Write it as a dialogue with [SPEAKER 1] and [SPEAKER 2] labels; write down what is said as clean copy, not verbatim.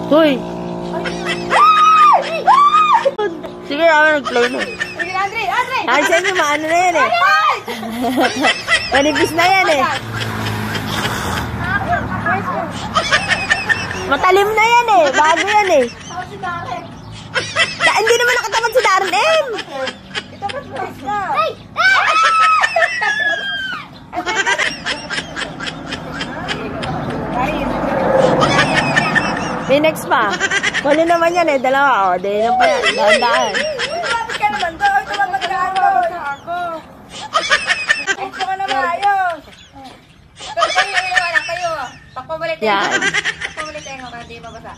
[SPEAKER 1] Hoy! Sige, ako nag-play na.
[SPEAKER 2] Sige, Andre! Andre!
[SPEAKER 1] Ay, sa'yo, maano na yan eh. Manipis na yan eh. Matalim na yan eh. Bago yan eh. Hindi naman nakatamad si Darren M.
[SPEAKER 2] Ito ba first na? Ay!
[SPEAKER 1] May next pa. Huli naman yan eh. Dalawa. O, di lang pa yan. Daan-daan.
[SPEAKER 2] Lumapit ka naman doon. Lumapit ka naman ako. Ay, ka naman ayos. Pero kayo yung kayo. Pakpabalit tayo.
[SPEAKER 1] Yan.
[SPEAKER 2] Pakpabalit tayo. Hindi mabasa.